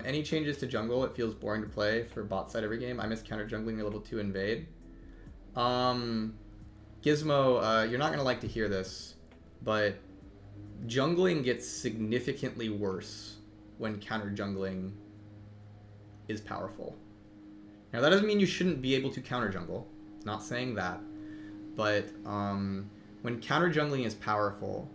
Any changes to jungle? It feels boring to play for bot side every game. I miss counter jungling a level 2 invade. Gizmo, you're not gonna like to hear this, but jungling gets significantly worse when counter jungling is powerful. Now that doesn't mean you shouldn't be able to counter jungle. Not saying that, but when counter jungling is powerful,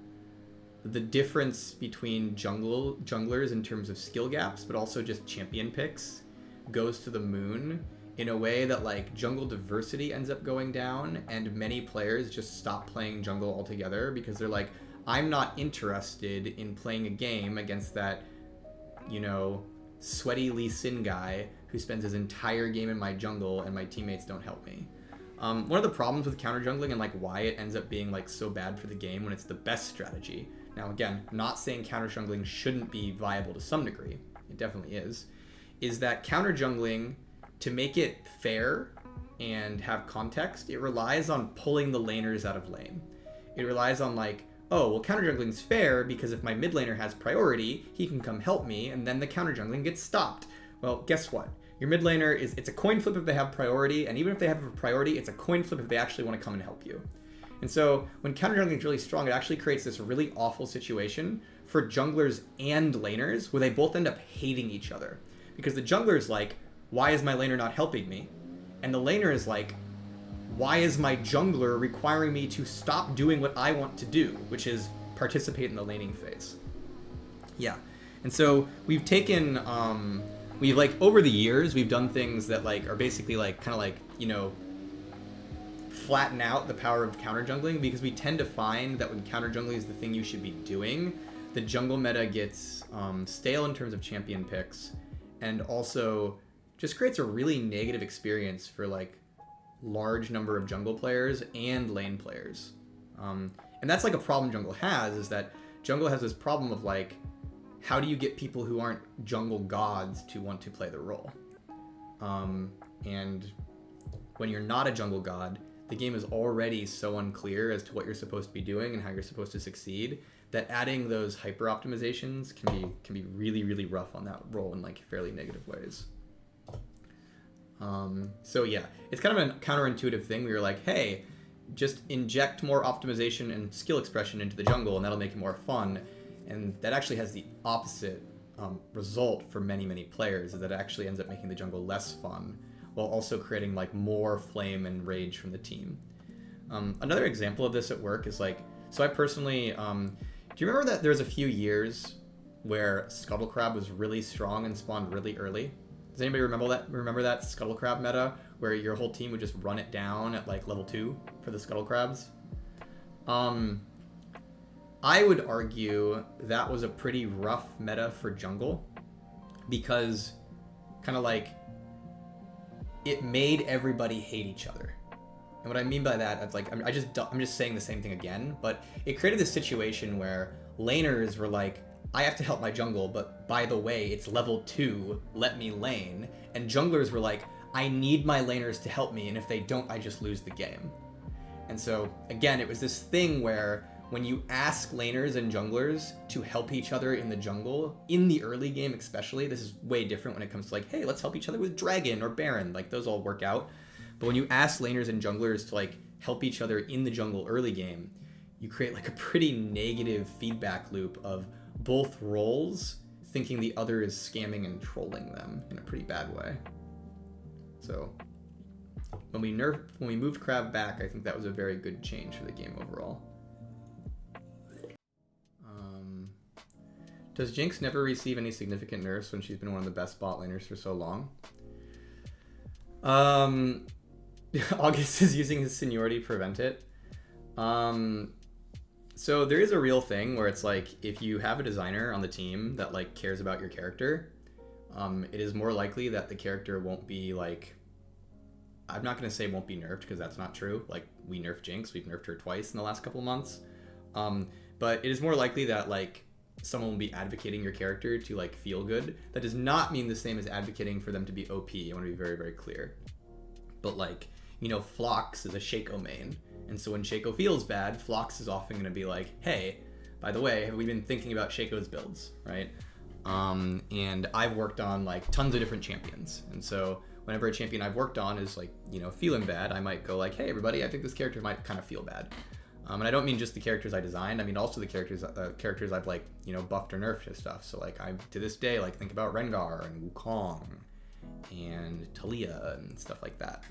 the difference between junglers in terms of skill gaps, but also just champion picks, goes to the moon in a way that like jungle diversity ends up going down, and many players just stop playing jungle altogether because they're like, I'm not interested in playing a game against that, you know, sweaty Lee Sin guy who spends his entire game in my jungle and my teammates don't help me. One of the problems with counter jungling and like why it ends up being like so bad for the game when it's the best strategy. Now again, not saying counter jungling shouldn't be viable to some degree, it definitely is that counter jungling, to make it fair and have context, it relies on pulling the laners out of lane. It relies on like, oh, well, counter jungling's fair because if my mid laner has priority, he can come help me, and then the counter jungling gets stopped. Well, guess what? Your mid laner it's a coin flip if they have priority, and even if they have a priority, it's a coin flip if they actually want to come and help you. And so when counter jungling is really strong, it actually creates this really awful situation for junglers and laners where they both end up hating each other. Because the jungler's like, why is my laner not helping me? And the laner is like, why is my jungler requiring me to stop doing what I want to do, which is participate in the laning phase? Yeah. And so we've taken, we've like, over the years, we've done things that like are basically like, kind of like, you know, flatten out the power of counter jungling, because we tend to find that when counter jungling is the thing you should be doing, the jungle meta gets stale in terms of champion picks, and also just creates a really negative experience for like large number of jungle players and lane players. And that's like a problem jungle has, is that jungle has this problem of like, how do you get people who aren't jungle gods to want to play the role? And when you're not a jungle god, the game is already so unclear as to what you're supposed to be doing and how you're supposed to succeed, that adding those hyper optimizations can be really, really rough on that role in like fairly negative ways. So yeah, it's kind of a counterintuitive thing where you're like, hey, just inject more optimization and skill expression into the jungle and that'll make it more fun. And that actually has the opposite result for many, many players, is that it actually ends up making the jungle less fun, while also creating like more flame and rage from the team. Another example of this at work is like, so I personally, do you remember that there was a few years where Scuttle Crab was really strong and spawned really early? Does anybody remember that Scuttle Crab meta where your whole team would just run it down at like level 2 for the Scuttle Crabs? I would argue that was a pretty rough meta for jungle, because kind of like it made everybody hate each other. And what I mean by that, it's like, I'm just saying the same thing again, but it created this situation where laners were like, I have to help my jungle, but by the way, it's level 2, let me lane. And junglers were like, I need my laners to help me, and if they don't, I just lose the game. And so, again, it was this thing where when you ask laners and junglers to help each other in the jungle, in the early game especially, this is way different when it comes to like, hey, let's help each other with Dragon or Baron, like those all work out. But when you ask laners and junglers to like help each other in the jungle early game, you create like a pretty negative feedback loop of both roles thinking the other is scamming and trolling them in a pretty bad way. So when we moved Crab back, I think that was a very good change for the game overall. Does Jinx never receive any significant nerfs when she's been one of the best bot laners for so long? August is using his seniority to prevent it. So there is a real thing where it's like, if you have a designer on the team that like cares about your character, it is more likely that the character won't be like, I'm not going to say won't be nerfed, because that's not true. Like, we nerfed Jinx, we've nerfed her twice in the last couple of months. But it is more likely that like someone will be advocating your character to like feel good. That does not mean the same as advocating for them to be OP. I want to be very, very clear. But like, you know, Phlox is a Shaco main. And so when Shaco feels bad, Phlox is often going to be like, hey, by the way, have we been thinking about Shaco's builds, right? And I've worked on like tons of different champions. And so whenever a champion I've worked on is like, you know, feeling bad, I might go like, hey everybody, I think this character might kind of feel bad. And I don't mean just the characters I designed. I mean also the characters I've like, you know, buffed or nerfed and stuff. So like I to this day like think about Rengar and Wukong and Talia and stuff like that.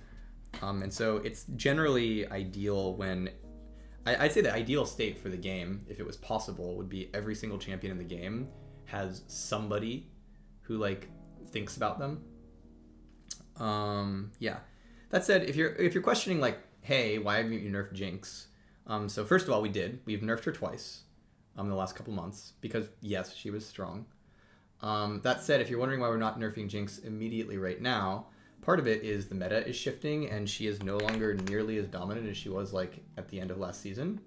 And so it's generally ideal when I'd say the ideal state for the game, if it was possible, would be every single champion in the game has somebody who like thinks about them. Yeah. That said, if you're questioning like, hey, why haven't you nerfed Jinx? So first of all, we've nerfed her twice in the last couple months because yes, she was strong. That said, if you're wondering why we're not nerfing Jinx immediately right now, part of it is the meta is shifting and she is no longer nearly as dominant as she was like at the end of last season.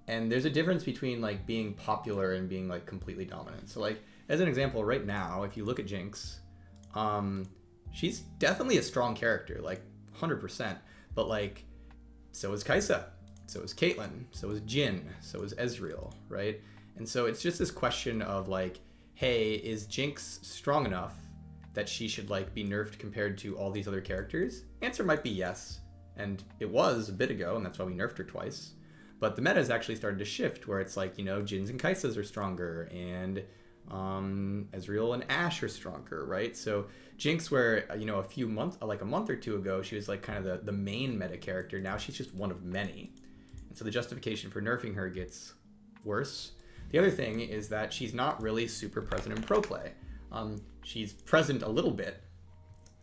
And there's a difference between like being popular and being like completely dominant. So like as an example, right now, if you look at Jinx, she's definitely a strong character, like 100%. But like, so is Kai'Sa, so is Caitlyn, so is Jhin, so is Ezreal, right? And so it's just this question of like, hey, is Jinx strong enough that she should like be nerfed compared to all these other characters? Answer might be yes, and it was a bit ago, and that's why we nerfed her twice. But the meta has actually started to shift where it's like, you know, Jins and Kaisas are stronger, and Ezreal and Ashe are stronger, right? So Jinx, where, you know, a month or two ago, she was like kind of the main meta character, now she's just one of many. And so the justification for nerfing her gets worse. The other thing is that she's not really super present in pro play. She's present a little bit,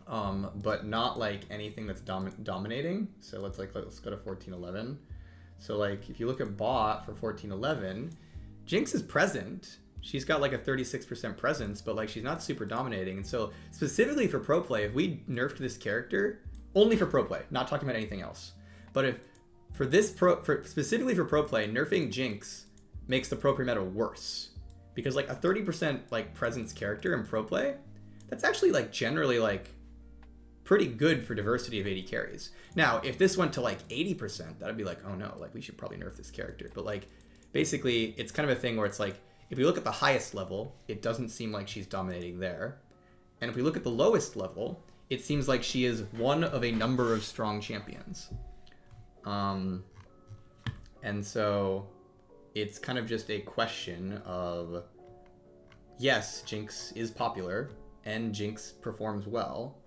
but not like anything that's dominating. So let's go to 14-11. So like if you look at bot for 14-11, Jinx is present. She's got like a 36% presence, but like she's not super dominating. And so specifically for pro play, if we nerfed this character, only for pro play, not talking about anything else. But if specifically for pro play, nerfing Jinx makes the pro play meta worse. Because like a 30% like presence character in pro play, that's actually like generally like pretty good for diversity of AD carries. Now, if this went to like 80%, that'd be like, oh no, like we should probably nerf this character. But like basically it's kind of a thing where it's like, if we look at the highest level, it doesn't seem like she's dominating there. And if we look at the lowest level, it seems like she is one of a number of strong champions. And so it's kind of just a question of, yes, Jinx is popular and Jinx performs well,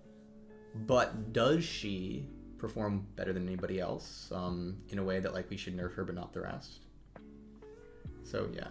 but does she perform better than anybody else in a way that like we should nerf her but not the rest? So yeah.